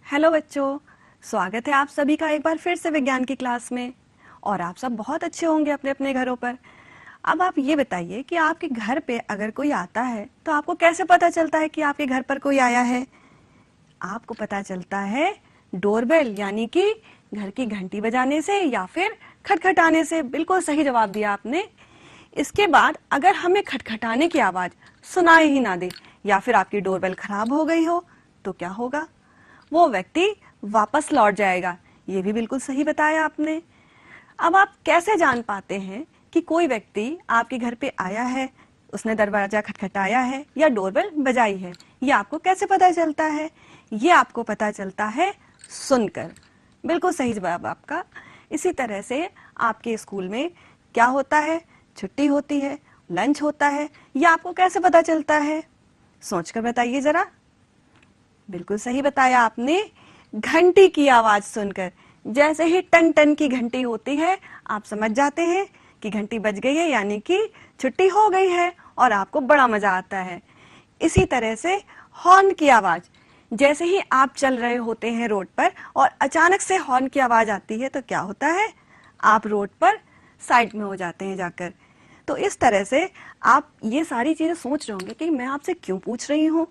Hello बच्चों, स्वागत है आप सभी का एक बार फिर से विज्ञान की क्लास में। और आप सब बहुत अच्छे होंगे अपने अपने घरों पर। अब आप ये बताइए कि आपके घर पे अगर कोई आता है तो आपको कैसे पता चलता है कि आपके घर पर कोई आया है? आपको पता चलता है डोरबेल यानी कि घर की घंटी बजाने से या फिर खटखटाने से। बिल्कुल सही जवाब दिया आपने। इसके बाद अगर हमें खटखटाने की आवाज सुनाई ही ना दे या फिर आपकी डोरबेल खराब हो गई हो तो क्या होगा? वो व्यक्ति वापस लौट जाएगा। ये भी बिल्कुल सही बताया आपने। अब आप कैसे जान पाते हैं कि कोई व्यक्ति आपके घर पे आया है, उसने दरवाजा खटखटाया है या डोरबेल बजाई है? ये आपको कैसे पता चलता है? ये आपको पता चलता है सुनकर। बिल्कुल सही जवाब आपका। इसी तरह से आपके स्कूल में क्या होता है? छुट्टी होती है, लंच होता है, ये आपको कैसे पता चलता है? सोचकर बताइए जरा। बिल्कुल सही बताया आपने, घंटी की आवाज सुनकर। जैसे ही टन टन की घंटी होती है आप समझ जाते हैं कि घंटी बज गई है, यानी कि छुट्टी हो गई है और आपको बड़ा मजा आता है। इसी तरह से हॉर्न की आवाज, जैसे ही आप चल रहे होते हैं रोड पर और अचानक से हॉर्न की आवाज आती है तो क्या होता है? आप रोड पर साइड में हो जाते हैं जाकर। तो इस तरह से आप ये सारी चीजें सोच रहे होंगे कि मैं आपसे क्यों पूछ रही हूँ।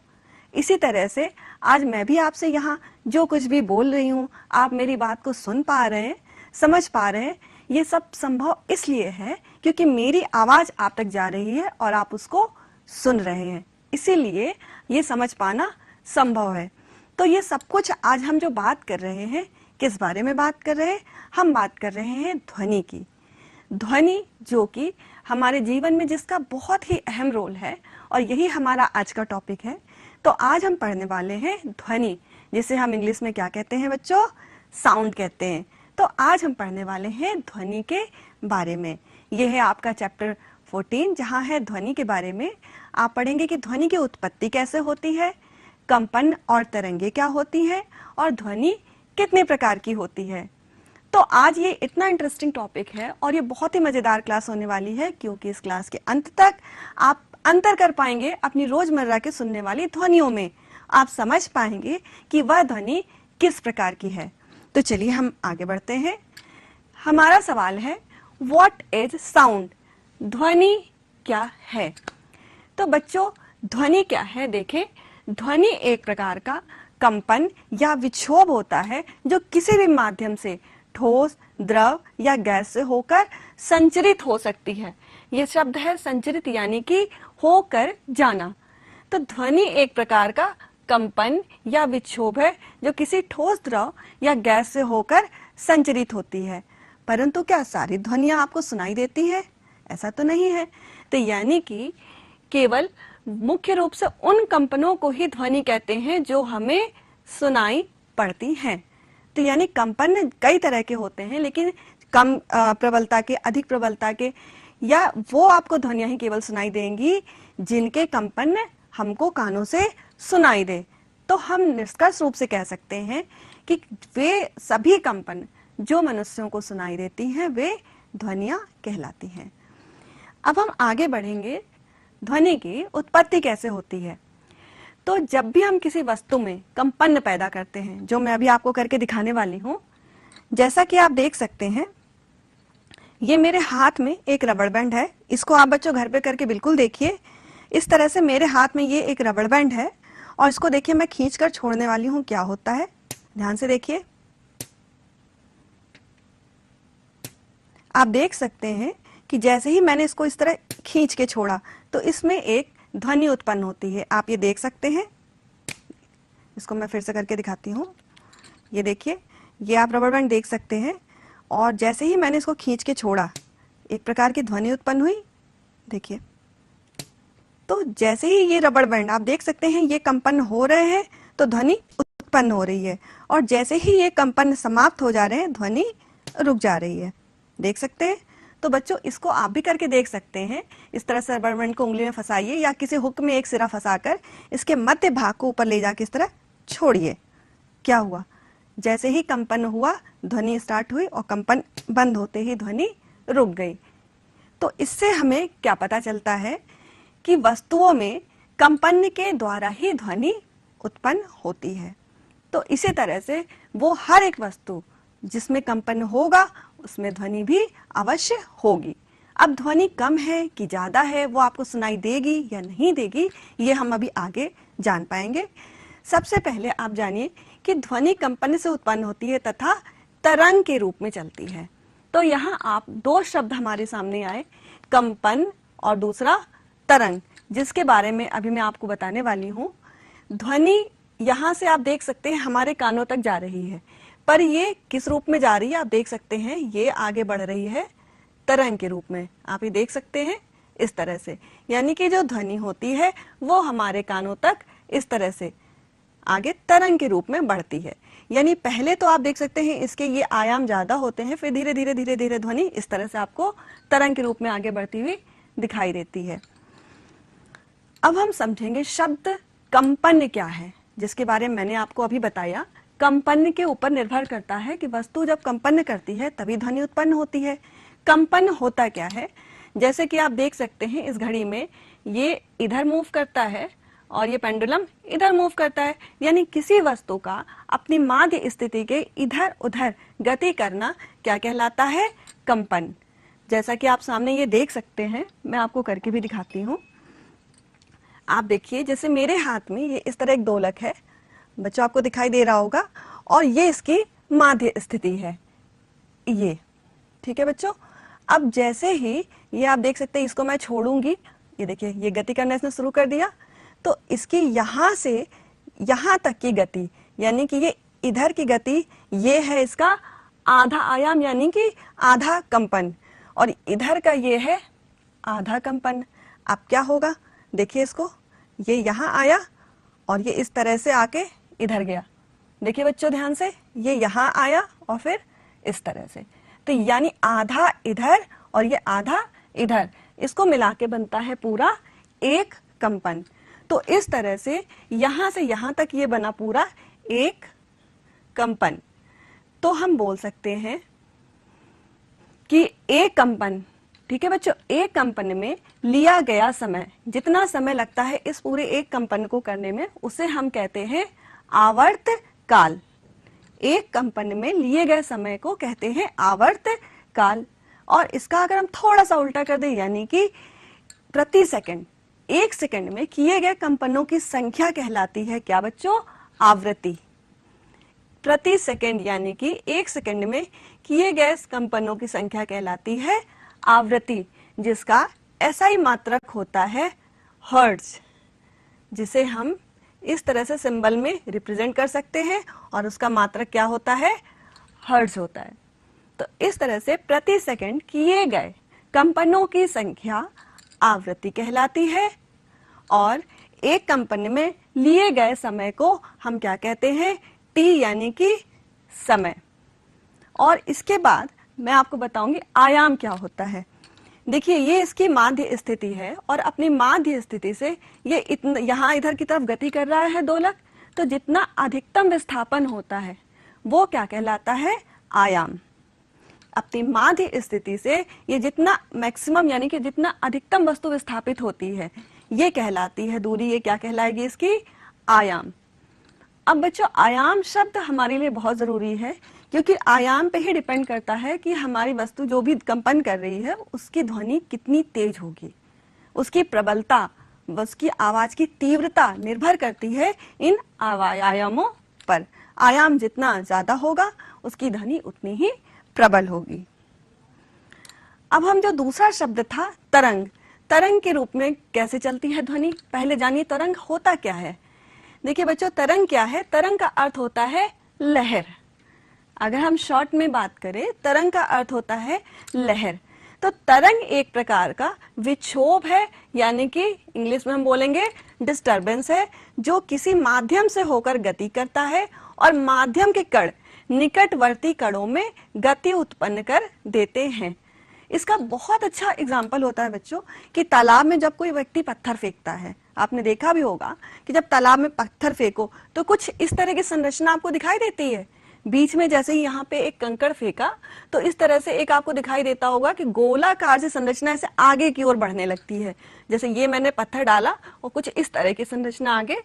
इसी तरह से आज मैं भी आपसे यहाँ जो कुछ भी बोल रही हूँ, आप मेरी बात को सुन पा रहे हैं, समझ पा रहे हैं। ये सब संभव इसलिए है क्योंकि मेरी आवाज आप तक जा रही है और आप उसको सुन रहे हैं, इसीलिए ये समझ पाना संभव है। तो ये सब कुछ आज हम जो बात कर रहे हैं, किस बारे में बात कर रहे हैं? हम बात कर रहे हैं ध्वनि की। ध्वनि जो कि हमारे जीवन में जिसका बहुत ही अहम रोल है, और यही हमारा आज का टॉपिक है। तो आज हम पढ़ने वाले हैं ध्वनि, जिसे हम इंग्लिश में क्या कहते हैं बच्चों? साउंड कहते हैं। तो आज हम पढ़ने वाले हैं ध्वनि के बारे में। यह है आपका चैप्टर 14, जहां है ध्वनि के बारे में। आप पढ़ेंगे कि ध्वनि की उत्पत्ति कैसे होती है, कंपन और तरंगे क्या होती हैं, और ध्वनि कितने प्रकार की होती है। तो आज ये इतना इंटरेस्टिंग टॉपिक है और ये बहुत ही मजेदार क्लास होने वाली है, क्योंकि इस क्लास के अंत तक आप अंतर कर पाएंगे अपनी रोजमर्रा के सुनने वाली ध्वनियों में। आप समझ पाएंगे कि वह ध्वनि किस प्रकार की है। तो चलिए हम आगे बढ़ते हैं। हमारा सवाल है, व्हाट इज साउंड? ध्वनि क्या है? तो बच्चों, ध्वनि क्या है? देखें, ध्वनि एक प्रकार का कंपन या विक्षोभ होता है जो किसी भी माध्यम से ठोस, द्रव या गैस से होकर संचरित हो सकती है। यह शब्द है संचरित, यानी कि होकर जाना। तो ध्वनि एक प्रकार का कंपन या विक्षोभ है जो किसी ठोस, द्रव या गैस से होकर संचरित होती है। परंतु क्या सारी ध्वनियां आपको सुनाई देती है? ऐसा तो नहीं है। तो यानी कि केवल मुख्य रूप से उन कंपनों को ही ध्वनि कहते हैं जो हमें सुनाई पड़ती हैं। तो यानी कंपन कई तरह के होते हैं, लेकिन कम प्रबलता के, अधिक प्रबलता के, या वो आपको ध्वनियां ही केवल सुनाई देंगी जिनके कंपन हमको कानों से सुनाई दे। तो हम निष्कर्ष रूप से कह सकते हैं कि वे सभी कंपन जो मनुष्यों को सुनाई देती हैं वे ध्वनियां कहलाती हैं। अब हम आगे बढ़ेंगे, ध्वनि की उत्पत्ति कैसे होती है। तो जब भी हम किसी वस्तु में कंपन पैदा करते हैं, जो मैं अभी आपको करके दिखाने वाली हूं, जैसा कि आप देख सकते हैं, ये मेरे हाथ में एक रबड़ बैंड है। इसको आप बच्चों घर पे करके बिल्कुल देखिए। इस तरह से मेरे हाथ में ये एक रबड़ बैंड है और इसको देखिए मैं खींच कर छोड़ने वाली हूं। क्या होता है, ध्यान से देखिए। आप देख सकते हैं कि जैसे ही मैंने इसको इस तरह खींच के छोड़ा तो इसमें एक ध्वनि उत्पन्न होती है। आप ये देख सकते हैं। इसको मैं फिर से करके दिखाती हूँ। ये देखिए, ये आप रबर बैंड देख सकते हैं। और जैसे ही मैंने इसको खींच के छोड़ा एक प्रकार की ध्वनि उत्पन्न हुई। देखिए, तो जैसे ही ये रबर बैंड आप देख सकते हैं ये कंपन हो रहे हैं तो ध्वनि उत्पन्न हो रही है, और जैसे ही ये कंपन समाप्त हो जा रहे हैं ध्वनि रुक जा रही है। देख सकते हैं। तो बच्चों, इसको आप भी करके देख सकते हैं। इस तरह से रबर बैंड को उंगली में फंसाइए या किसी हुक में एक सिरा फंसाकर इसके मध्य भाग को ऊपर ले जाके इस तरह छोड़िए। क्या हुआ? जैसे ही कंपन हुआ ध्वनि स्टार्ट हुई और कंपन बंद होते ही ध्वनि रुक गई। तो इससे हमें क्या पता चलता है कि वस्तुओं में कंपन के द्वारा ही ध्वनि उत्पन्न होती है। तो इसी तरह से वो हर एक वस्तु जिसमें कंपन होगा उसमें ध्वनि भी अवश्य होगी। अब ध्वनि कम है कि ज्यादा है, वो आपको सुनाई देगी या नहीं देगी, ये हम अभी आगे जान पाएंगे। सबसे पहले आप जानिए कि ध्वनि कंपन से उत्पन्न होती है तथा तरंग के रूप में चलती है। तो यहाँ आप दो शब्द हमारे सामने आए, कंपन और दूसरा तरंग, जिसके बारे में अभी मैं आपको बताने वाली हूँ। ध्वनि यहाँ से आप देख सकते हैं हमारे कानों तक जा रही है, पर ये किस रूप में जा रही है आप देख सकते हैं, ये आगे बढ़ रही है तरंग के रूप में। आप ये देख सकते हैं इस तरह से, यानी कि जो ध्वनि होती है वो हमारे कानों तक इस तरह से आगे तरंग के रूप में बढ़ती है। यानी पहले तो आप देख सकते हैं इसके ये आयाम ज्यादा होते हैं, फिर धीरे धीरे धीरे धीरे ध्वनि इस तरह से आपको तरंग के रूप में आगे बढ़ती हुई दिखाई देती है। अब हम समझेंगे शब्द कंपन क्या है, जिसके बारे में मैंने आपको अभी बताया। कंपन के ऊपर निर्भर करता है कि वस्तु जब कंपन करती है तभी ध्वनि उत्पन्न होती है। कंपन होता क्या है, जैसे कि आप देख सकते हैं इस घड़ी में ये इधर मूव करता है और ये पेंडुलम इधर मूव करता है, यानी किसी वस्तु का अपनी माध्य स्थिति के इधर उधर गति करना क्या कहलाता है, कंपन। जैसा कि आप सामने ये देख सकते हैं, मैं आपको करके भी दिखाती हूँ। आप देखिए जैसे मेरे हाथ में ये इस तरह एक दोलक है, बच्चों आपको दिखाई दे रहा होगा, और ये इसकी माध्य स्थिति है, ये ठीक है बच्चों। अब जैसे ही ये आप देख सकते हैं इसको मैं छोड़ूंगी, ये देखिए ये गति करना इसने शुरू कर दिया, तो इसकी यहाँ से यहाँ तक की गति, यानी कि ये इधर की गति, ये है इसका आधा आयाम यानी कि आधा कंपन, और इधर का ये है आधा कंपन। अब क्या होगा, देखिए इसको, ये यहाँ आया और ये इस तरह से आके इधर गया। देखिए बच्चों ध्यान से, ये यहाँ आया और फिर इस तरह से, तो यानी आधा इधर और ये आधा इधर, इसको मिला के बनता है पूरा एक कंपन। तो इस तरह से यहाँ तक ये बना पूरा एक कंपन। तो हम बोल सकते हैं कि एक कंपन, ठीक है बच्चों, एक कंपन में लिया गया समय, जितना समय लगता है इस पूरे एक कंपन को करने में, उसे हम कहते हैं आवर्त काल। एक कंपन में लिए गए समय को कहते हैं आवर्त काल। और इसका अगर हम थोड़ा सा उल्टा कर दें, यानी कि प्रति सेकंड, एक सेकंड में किए गए कंपनों की संख्या कहलाती है क्या बच्चों, आवृत्ति। प्रति सेकंड यानी कि एक सेकंड में किए गए कंपनों की संख्या कहलाती है आवृत्ति, जिसका SI मात्रक होता है हर्ट्ज, जिसे हम इस तरह से सिंबल में रिप्रेजेंट कर सकते हैं, और उसका मात्रक क्या होता है, हर्ट्ज होता है। तो इस तरह से प्रति सेकंड किए गए कंपनों की संख्या आवृत्ति कहलाती है, और एक कंपन में लिए गए समय को हम क्या कहते हैं, T यानी कि समय। और इसके बाद मैं आपको बताऊंगी आयाम क्या होता है। देखिए ये इसकी माध्य स्थिति है, और अपनी माध्य स्थिति से ये यहाँ इधर की तरफ गति कर रहा है दोलक, तो जितना अधिकतम विस्थापन होता है वो क्या कहलाता है, आयाम। अपनी माध्य स्थिति से ये जितना मैक्सिमम यानी कि जितना अधिकतम वस्तु विस्थापित होती है ये कहलाती है दूरी, ये क्या कहलाएगी, इसकी आयाम। अब बच्चों आयाम शब्द हमारे लिए बहुत जरूरी है, क्योंकि आयाम पे ही डिपेंड करता है कि हमारी वस्तु जो भी कंपन कर रही है उसकी ध्वनि कितनी तेज होगी, उसकी प्रबलता, उसकी आवाज की तीव्रता निर्भर करती है इन आयामों पर। आयाम जितना ज्यादा होगा उसकी ध्वनि उतनी ही प्रबल होगी। अब हम जो दूसरा शब्द था तरंग, तरंग के रूप में कैसे चलती है ध्वनि, पहले जानिए तरंग होता क्या है। देखिए बच्चों तरंग क्या है, तरंग का अर्थ होता है लहर। अगर हम शॉर्ट में बात करें, तरंग का अर्थ होता है लहर। तो तरंग एक प्रकार का विक्षोभ है, यानी कि इंग्लिश में हम बोलेंगे डिस्टरबेंस है, जो किसी माध्यम से होकर गति करता है और माध्यम के कण निकटवर्ती कणों में गति उत्पन्न कर देते हैं। इसका बहुत अच्छा एग्जाम्पल होता है बच्चों कि तालाब में जब कोई व्यक्ति पत्थर फेंकता है, आपने देखा भी होगा कि जब तालाब में पत्थर फेंको तो कुछ इस तरह की संरचना आपको दिखाई देती है। बीच में जैसे ही यहाँ पे एक कंकड़ फेंका तो इस तरह से एक आपको दिखाई देता होगा कि गोलाकार से संरचना ऐसे आगे की ओर बढ़ने लगती है। जैसे ये मैंने पत्थर डाला और कुछ इस तरह की संरचना आगे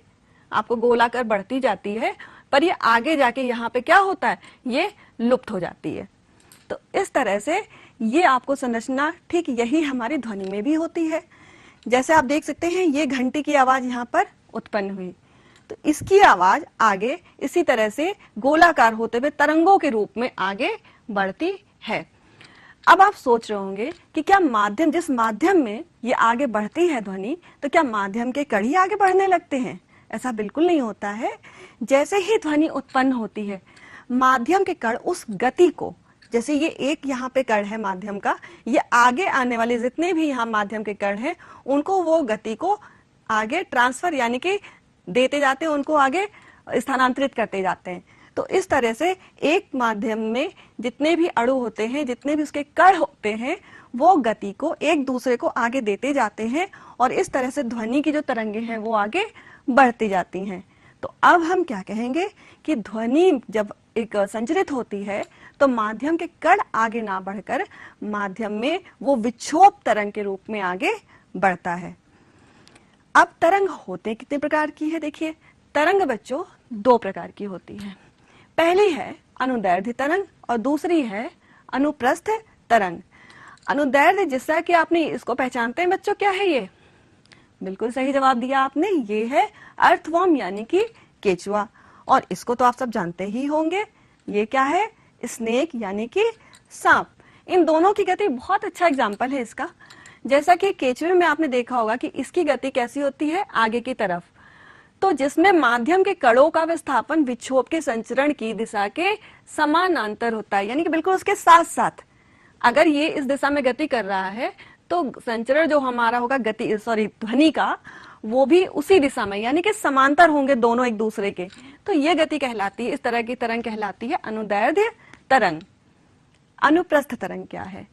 आपको गोलाकार बढ़ती जाती है, पर ये आगे जाके यहाँ पे क्या होता है, ये लुप्त हो जाती है। तो इस तरह से ये आपको संरचना ठीक यही हमारी ध्वनि में भी होती है। जैसे आप देख सकते हैं ये घंटी की आवाज यहाँ पर उत्पन्न हुई, तो इसकी आवाज आगे इसी तरह से गोलाकार होते हुए तरंगों के रूप में आगे बढ़ती है। अब आप सोच रहे होंगे कि क्या माध्यम, जिस माध्यम में ये आगे बढ़ती है ध्वनि, तो क्या माध्यम के कण ही आगे बढ़ने लगते हैं? ऐसा बिल्कुल नहीं होता है। जैसे ही ध्वनि उत्पन्न होती है, माध्यम के कण उस गति को, जैसे ये एक यहाँ पे कण है माध्यम का, ये आगे आने वाले जितने भी यहाँ माध्यम के कण हैं उनको वो गति को आगे ट्रांसफर यानी कि देते जाते हैं, उनको आगे स्थानांतरित करते जाते हैं। तो इस तरह से एक माध्यम में जितने भी अणु होते हैं, जितने भी उसके कण होते हैं, वो गति को एक दूसरे को आगे देते जाते हैं और इस तरह से ध्वनि की जो तरंगे हैं वो आगे बढ़ती जाती हैं। तो अब हम क्या कहेंगे कि ध्वनि जब एक संचरित होती है तो माध्यम के कण आगे ना बढ़कर माध्यम में वो विक्षोभ तरंग के रूप में आगे बढ़ता है। अब तरंग होते कितने प्रकार की है? देखिए, तरंग बच्चों दो प्रकार की होती है। पहली है अनुदैर्ध्य तरंग और दूसरी है अनुप्रस्थ तरंग। अनुदैर्ध्य, जैसा कि आपने इसको पहचानते हैं बच्चों, क्या है ये? बिल्कुल सही जवाब दिया आपने, ये है अर्थवर्म यानी कि केचुआ। और इसको तो आप सब जानते ही होंगे, ये क्या है? स्नेक यानी कि सांप। इन दोनों की गति बहुत अच्छा एग्जाम्पल है इसका। जैसा कि केचुए में आपने देखा होगा कि इसकी गति कैसी होती है, आगे की तरफ, तो जिसमें माध्यम के कणों का विस्थापन विक्षोभ के संचरण की दिशा के समानांतर होता है, यानी कि बिल्कुल उसके साथ साथ। अगर ये इस दिशा में गति कर रहा है तो संचरण जो हमारा होगा ध्वनि का, वो भी उसी दिशा में यानी कि समांतर होंगे दोनों एक दूसरे के। तो ये गति कहलाती है, इस तरह की तरंग कहलाती है अनुदैर्ध्य तरंग। अनुप्रस्थ तरंग क्या है?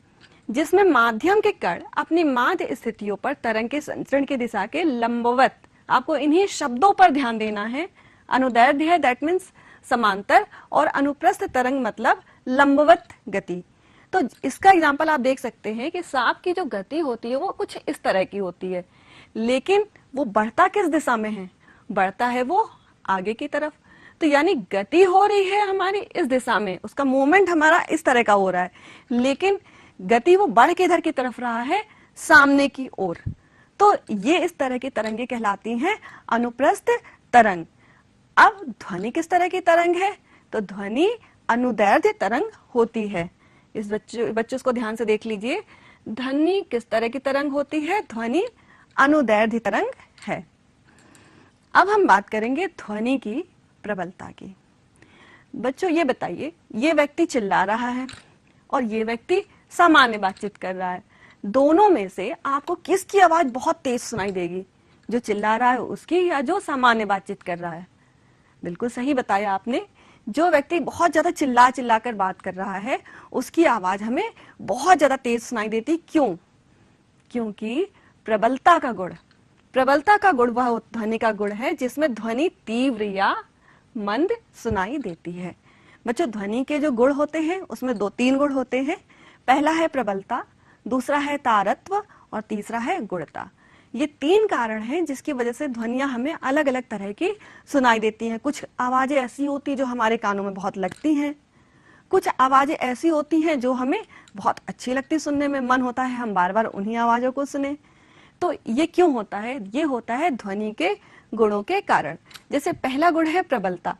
जिसमें माध्यम के कण अपनी माध्य स्थितियों पर तरंग के संचरण की दिशा के लंबवत, आपको इन्हीं शब्दों पर ध्यान देना है। अनुदैर्ध्य है दैट मीन्स समांतर, और अनुप्रस्थ तरंग मतलब लंबवत गति। तो इसका एग्जांपल आप देख सकते हैं कि सांप की जो गति होती है वो कुछ इस तरह की होती है, लेकिन वो बढ़ता किस दिशा में है? बढ़ता है वो आगे की तरफ। तो यानी गति हो रही है हमारी इस दिशा में, उसका मूवमेंट हमारा इस तरह का हो रहा है, लेकिन गति वो बढ़ के इधर की तरफ रहा है, सामने की ओर। तो ये इस तरह की तरंगे कहलाती हैं अनुप्रस्थ तरंग। अब ध्वनि किस तरह की तरंग है? तो ध्वनि अनुदैर्ध्य तरंग होती है। इस बच्चों को ध्यान से देख लीजिए, ध्वनि किस तरह की तरंग होती है? ध्वनि अनुदैर्ध्य तरंग है। अब हम बात करेंगे ध्वनि की प्रबलता की। बच्चों ये बताइए, ये व्यक्ति चिल्ला रहा है और ये व्यक्ति सामान्य बातचीत कर रहा है, दोनों में से आपको किसकी आवाज बहुत तेज सुनाई देगी? जो चिल्ला रहा है उसकी या जो सामान्य बातचीत कर रहा है? बिल्कुल सही बताया आपने, जो व्यक्ति बहुत ज्यादा चिल्ला चिल्ला कर बात कर रहा है उसकी आवाज हमें बहुत ज्यादा तेज सुनाई देती। क्यों? क्योंकि प्रबलता का गुण, प्रबलता का गुण वह ध्वनि का गुण है जिसमें ध्वनि तीव्र या मंद सुनाई देती है। बच्चों ध्वनि के जो गुण होते हैं उसमें दो तीन गुण होते हैं। पहला है प्रबलता, दूसरा है तारत्व और तीसरा है गुणता। ये तीन कारण हैं जिसकी वजह से ध्वनियां हमें अलग अलग तरह की सुनाई देती हैं। कुछ आवाजें ऐसी होती हैं जो हमारे कानों में बहुत लगती हैं, कुछ आवाजें ऐसी होती हैं जो हमें बहुत अच्छी लगती, सुनने में मन होता है हम बार बार उन्हीं आवाजों को सुने। तो ये क्यों होता है? ये होता है ध्वनि के गुणों के कारण। जैसे पहला गुण है प्रबलता।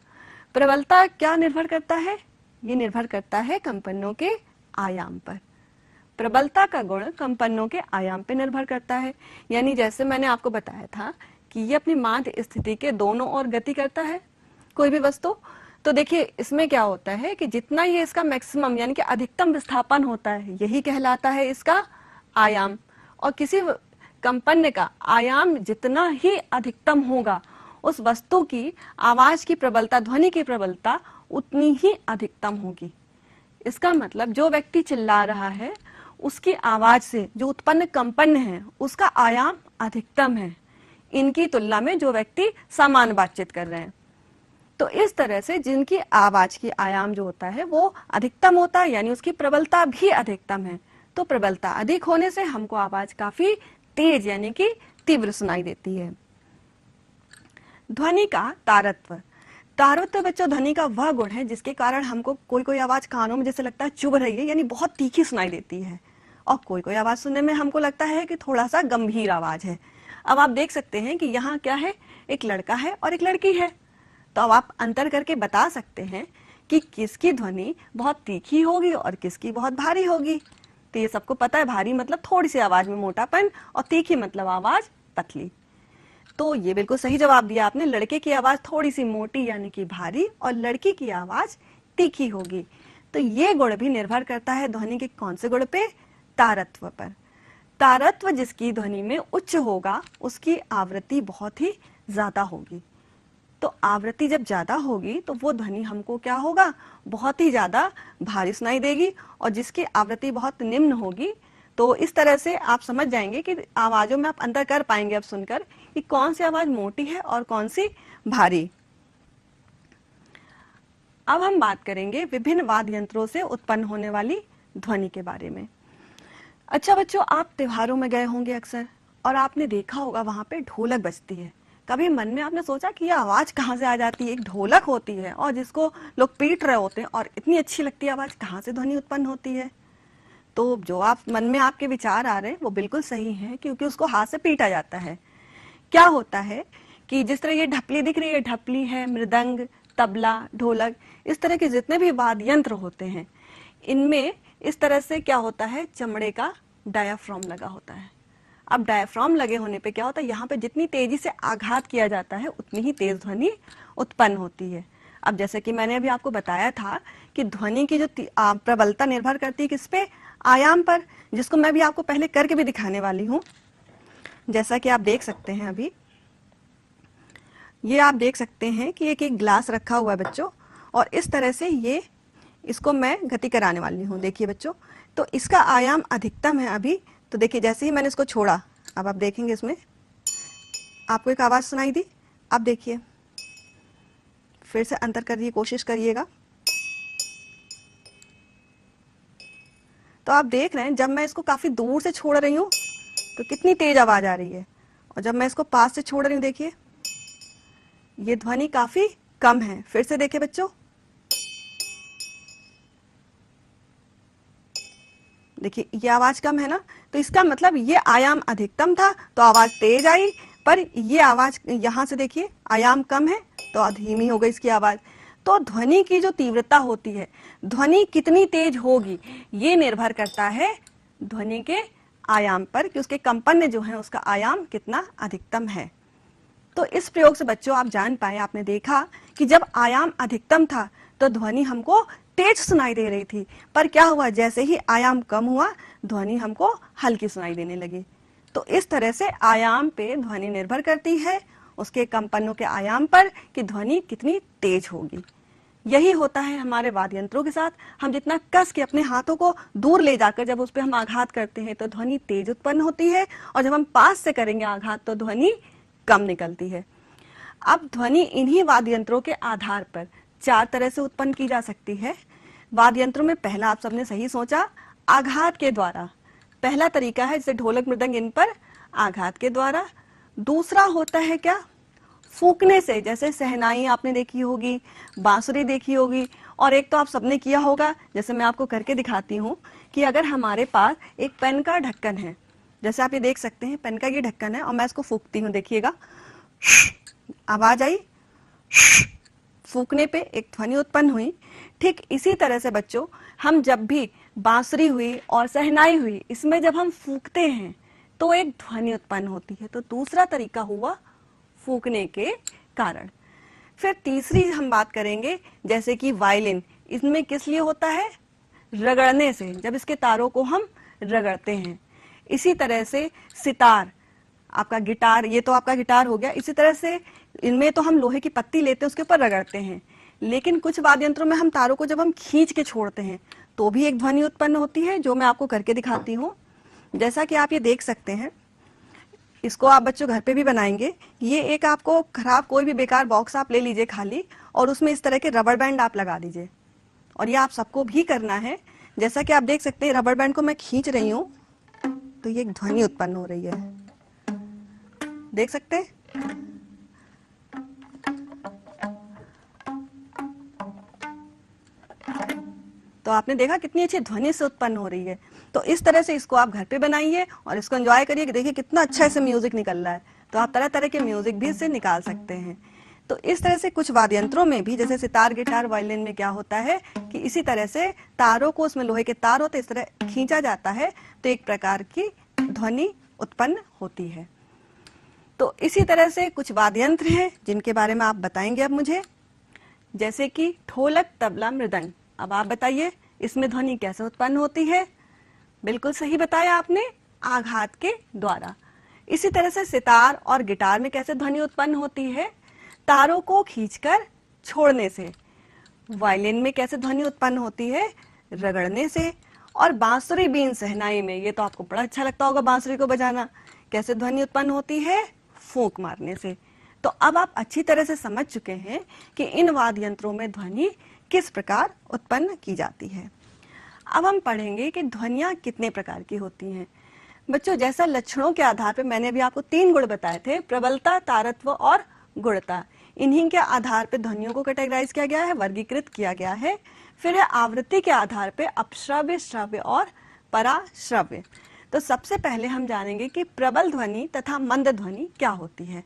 प्रबलता क्या निर्भर करता है? ये निर्भर करता है कंपनों के आयाम पर। प्रबलता का गुण कंपनों के आयाम पे निर्भर करता है। यानी जैसे मैंने आपको बताया था कि ये अपनी माध्य स्थिति के दोनों ओर गति करता है कोई भी वस्तु। तो देखिए इसमें क्या होता है कि जितना ये इसका मैक्सिमम यानी कि अधिकतम विस्थापन होता है यही कहलाता है इसका आयाम। और किसी कंपन का आयाम जितना ही अधिकतम होगा उस वस्तु की आवाज की प्रबलता, ध्वनि की प्रबलता उतनी ही अधिकतम होगी। इसका मतलब जो व्यक्ति चिल्ला रहा है उसकी आवाज से जो उत्पन्न कंपन है उसका आयाम अधिकतम है इनकी तुलना में जो व्यक्ति सामान्य बातचीत कर रहे हैं। तो इस तरह से जिनकी आवाज की आयाम जो होता है वो अधिकतम होता है यानी उसकी प्रबलता भी अधिकतम है। तो प्रबलता अधिक होने से हमको आवाज काफी तेज यानी कि तीव्र सुनाई देती है। ध्वनि का तारत्व। तारतम्य बच्चों ध्वनि का वह गुण है जिसके कारण हमको कोई कोई आवाज कानों में जैसे लगता है चुभ रही है, यानी बहुत तीखी सुनाई देती है, और कोई कोई आवाज सुनने में हमको लगता है कि थोड़ा सा गंभीर आवाज है। अब आप देख सकते हैं कि यहाँ क्या है, एक लड़का है और एक लड़की है। तो अब आप अंतर करके बता सकते हैं कि किसकी ध्वनि बहुत तीखी होगी और किसकी बहुत भारी होगी। तो ये सबको पता है, भारी मतलब थोड़ी सी आवाज में मोटापन और तीखी मतलब आवाज पतली। तो ये बिल्कुल सही जवाब दिया आपने, लड़के की आवाज थोड़ी सी मोटी यानी कि भारी और लड़की की आवाज तीखी होगी। तो ये गुण भी निर्भर करता है ध्वनि के कौन से गुण पे, तारत्व पर। तारत्व जिसकी ध्वनि में उच्च होगा उसकी आवृत्ति बहुत ही ज्यादा होगी। तो आवृत्ति जब ज्यादा होगी तो वो ध्वनि हमको क्या होगा, बहुत ही ज्यादा भारी सुनाई देगी, और जिसकी आवृत्ति बहुत निम्न होगी तो इस तरह से आप समझ जाएंगे कि आवाजों में आप अंतर कर पाएंगे अब सुनकर कि कौन सी आवाज मोटी है और कौन सी भारी। अब हम बात करेंगे विभिन्न वाद्य यंत्रों से उत्पन्न होने वाली ध्वनि के बारे में। अच्छा बच्चों, आप त्योहारों में गए होंगे अक्सर और आपने देखा होगा वहां पे ढोलक बजती है। कभी मन में आपने सोचा कि यह आवाज कहाँ से आ जाती है, एक ढोलक होती है और जिसको लोग पीट रहे होते हैं और इतनी अच्छी लगती है आवाज, कहाँ से ध्वनि उत्पन्न होती है। तो जो आप मन में आपके विचार आ रहे हैं वो बिल्कुल सही है, क्योंकि उसको हाथ से पीटा जाता है। क्या होता है कि जिस तरह ये ढपली दिख रही है, ढपली है, मृदंग, तबला, ढोलक, इस तरह के जितने भी वाद्य यंत्र होते हैं इनमें इस तरह से क्या होता है, चमड़े का डायाफ्राम लगा होता है। अब डायाफ्राम लगे होने पे क्या होता है, यहाँ पे जितनी तेजी से आघात किया जाता है उतनी ही तेज ध्वनि उत्पन्न होती है। अब जैसे कि मैंने अभी आपको बताया था कि ध्वनि की जो प्रबलता निर्भर करती है किस पे, आयाम पर, जिसको मैं भी आपको पहले करके भी दिखाने वाली हूँ। जैसा कि आप देख सकते हैं अभी ये आप देख सकते हैं कि एक एक ग्लास रखा हुआ है बच्चों, और इस तरह से ये इसको मैं गति कराने वाली हूँ। देखिए बच्चों, तो इसका आयाम अधिकतम है अभी। तो देखिए जैसे ही मैंने इसको छोड़ा, अब आप देखेंगे इसमें आपको एक आवाज सुनाई दी। अब देखिए फिर से अंतर करिए, कोशिश करिएगा। तो आप देख रहे हैं जब मैं इसको काफी दूर से छोड़ रही हूँ तो कितनी तेज आवाज आ रही है, और जब मैं इसको पास से छोड़ रही हूँ देखिए ये ध्वनि काफी कम है। फिर से देखिए बच्चों, देखिए ये आवाज कम है ना, तो इसका मतलब ये आयाम अधिकतम था तो आवाज तेज आई, पर ये आवाज यहां से देखिए आयाम कम है तो धीमी हो गई इसकी आवाज। तो ध्वनि की जो तीव्रता होती है, ध्वनि कितनी तेज होगी, ये निर्भर करता है ध्वनि के आयाम पर कि उसके कंपन जो है उसका आयाम कितना अधिकतम है। तो इस प्रयोग से बच्चों आप जान पाए, आपने देखा कि जब आयाम अधिकतम था तो ध्वनि हमको तेज सुनाई दे रही थी, पर क्या हुआ, जैसे ही आयाम कम हुआ ध्वनि हमको हल्की सुनाई देने लगी। तो इस तरह से आयाम पे ध्वनि निर्भर करती है, उसके कंपनों के आयाम पर कि ध्वनि कितनी तेज होगी। यही होता है हमारे वाद्य यंत्रों के साथ। हम जितना कस के अपने हाथों को दूर ले जाकर जब उस पर हम आघात करते हैं तो ध्वनि तेज उत्पन्न होती है, और जब हम पास से करेंगे आघात तो ध्वनि कम निकलती है। अब ध्वनि इन्हीं वाद्य यंत्रों के आधार पर चार तरह से उत्पन्न की जा सकती है। वाद्य यंत्रों में पहला आप सबने सही सोचा, आघात के द्वारा। पहला तरीका है जैसे ढोलक, मृदंग, इन पर आघात के द्वारा। दूसरा होता है क्या, फूकने से, जैसे शहनाई आपने देखी होगी, बांसुरी देखी होगी, और एक तो आप सबने किया होगा, जैसे मैं आपको करके दिखाती हूँ कि अगर हमारे पास एक पेन का ढक्कन है, जैसे आप ये देख सकते हैं पेन का ये ढक्कन है और मैं इसको फूकती हूँ, देखिएगा आवाज आई, फूकने पे एक ध्वनि उत्पन्न हुई। ठीक इसी तरह से बच्चों हम जब भी बांसुरी हुई और शहनाई हुई, इसमें जब हम फूकते हैं तो एक ध्वनि उत्पन्न होती है। तो दूसरा तरीका हुआ फूकने के कारण। फिर तीसरी हम बात करेंगे जैसे कि वायलिन, इसमें किस लिए होता है, रगड़ने से, जब इसके तारों को हम रगड़ते हैं। इसी तरह से सितार, आपका गिटार, ये तो आपका गिटार हो गया। इसी तरह से इनमें तो हम लोहे की पत्ती लेते हैं उसके ऊपर रगड़ते हैं, लेकिन कुछ वाद्य यंत्रों में हम तारों को जब हम खींच के छोड़ते हैं तो भी एक ध्वनि उत्पन्न होती है, जो मैं आपको करके दिखाती हूँ। जैसा कि आप ये देख सकते हैं, इसको आप बच्चों घर पे भी बनाएंगे। ये एक आपको खराब कोई भी बेकार बॉक्स आप ले लीजिए खाली, और उसमें इस तरह के रबर बैंड आप लगा दीजिए, और ये आप सबको भी करना है। जैसा कि आप देख सकते हैं रबर बैंड को मैं खींच रही हूँ तो ये एक ध्वनि उत्पन्न हो रही है, देख सकते हैं। तो आपने देखा कितनी अच्छी ध्वनि से उत्पन्न हो रही है। तो इस तरह से इसको आप घर पे बनाइए और इसको एंजॉय करिए कि देखिए कितना अच्छा इससे म्यूजिक निकल रहा है। तो आप तरह तरह के म्यूजिक भी इससे निकाल सकते हैं। तो इस तरह से कुछ वाद्य यंत्रों में भी, जैसे सितार, गिटार, वायलिन में क्या होता है कि इसी तरह से तारों को, उसमें लोहे के तार होते, इस तरह खींचा जाता है तो एक प्रकार की ध्वनि उत्पन्न होती है। तो इसी तरह से कुछ वाद्य यंत्र हैं जिनके बारे में आप बताएंगे अब मुझे, जैसे कि ढोलक, तबला, मृदंग। अब आप बताइए इसमें ध्वनि कैसे उत्पन्न होती है। बिल्कुल सही बताया आपने, आघात के द्वारा। इसी तरह से सितार और गिटार में कैसे ध्वनि उत्पन्न होती है, तारों को खींचकर छोड़ने से। वायलिन में कैसे ध्वनि उत्पन्न होती है, रगड़ने से। और बांसुरी, बीन, शहनाई में, ये तो आपको बड़ा अच्छा लगता होगा बांसुरी को बजाना, कैसे ध्वनि उत्पन्न होती है, फूंक मारने से। तो अब आप अच्छी तरह से समझ चुके हैं कि इन वाद्य यंत्रों में ध्वनि किस प्रकार उत्पन्न की जाती है। अब हम पढ़ेंगे कि ध्वनियां कितने प्रकार की होती हैं। बच्चों, जैसा लक्षणों के आधार पर मैंने अभी आपको 3 गुण बताए थे, प्रबलता, तारत्व और गुणता। इन्हीं के आधार पर ध्वनियों को कैटेगराइज किया गया है, वर्गीकृत किया गया है। फिर है आवृत्ति के आधार पर अपश्रव्य, श्रव्य और पराश्रव्य। तो सबसे पहले हम जानेंगे कि प्रबल ध्वनि तथा मंद ध्वनि क्या होती है।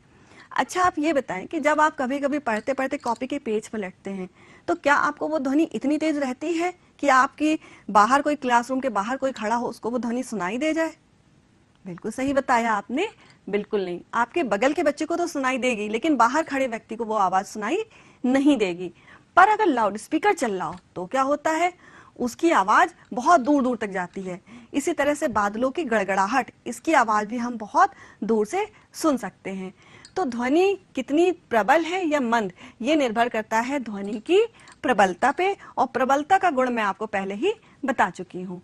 अच्छा, आप ये बताएं कि जब आप कभी कभी पढ़ते पढ़ते कॉपी के पेज पर लटते हैं तो क्या आपको वो ध्वनि इतनी तेज रहती है कि आपकी बाहर कोई, क्लासरूम के बाहर कोई खड़ा हो, उसको वो ध्वनि सुनाई दे जाए? बिल्कुल सही बताया आपने, बिल्कुल नहीं। आपके बगल के बच्चे को तो सुनाई देगी, लेकिन बाहर खड़े व्यक्ति को वो आवाज सुनाई नहीं देगी। पर अगर लाउड स्पीकर चल रहा हो तो क्या होता है, उसकी आवाज बहुत दूर दूर तक जाती है। इसी तरह से बादलों की गड़गड़ाहट, इसकी आवाज भी हम बहुत दूर से सुन सकते हैं। तो ध्वनि कितनी प्रबल है या मंद, ये निर्भर करता है ध्वनि की प्रबलता पे, और प्रबलता का गुण मैं आपको पहले ही बता चुकी हूँ।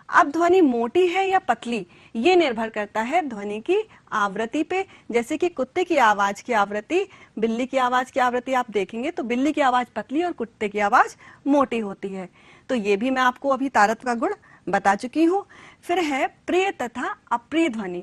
अब ध्वनि मोटी है या पतली, ये निर्भर करता है ध्वनि की आवृत्ति पे। जैसे कि कुत्ते की आवाज की आवृत्ति, बिल्ली की आवाज की आवृत्ति आप देखेंगे तो बिल्ली की आवाज पतली और कुत्ते की आवाज मोटी होती है। तो ये भी मैं आपको अभी तारत्व का गुण बता चुकी हूँ। फिर है प्रिय तथा अप्रिय ध्वनि।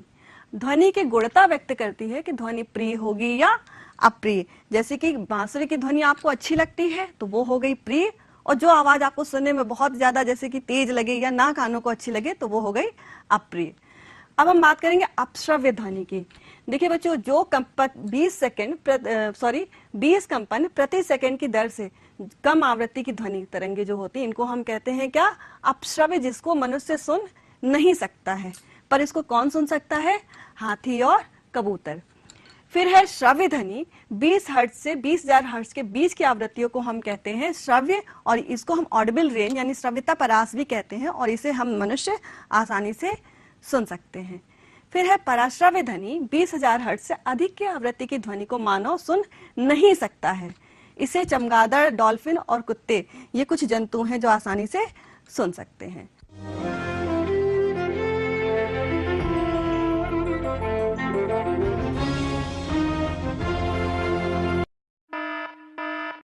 ध्वनि की गुणता व्यक्त करती है कि ध्वनि प्रिय होगी या अप्रिय। जैसे कि बांसुरी की ध्वनि आपको अच्छी लगती है तो वो हो गई प्रिय, और जो आवाज आपको सुनने में बहुत ज्यादा जैसे कि तेज लगे या ना कानों को अच्छी लगे तो वो हो गई अप्रिय। अब हम बात करेंगे अपश्रव्य ध्वनि की। देखिए बच्चों, जो कंपन 20 कंपन प्रति सेकंड की दर से कम आवृत्ति की ध्वनि तरंगे जो होती है, इनको हम कहते हैं क्या, अपश्रव्य, जिसको मनुष्य सुन नहीं सकता है। पर इसको कौन सुन सकता है, हाथी और कबूतर। फिर है श्रव्य ध्वनि, 20 हर्ट्ज से 20,000 हर्ट्ज के बीच की आवृत्तियों को हम कहते हैं श्रव्य, और इसको हम ऑडिबल रेंज यानी श्रव्यता परास भी कहते हैं, और इसे हम मनुष्य आसानी से सुन सकते हैं। फिर है पराश्रव्य ध्वनि, 20,000 हर्ट्ज से अधिक की आवृत्ति की ध्वनि को मानव सुन नहीं सकता है। इसे चमगादड़, डॉल्फिन और कुत्ते, ये कुछ जंतु हैं जो आसानी से सुन सकते हैं।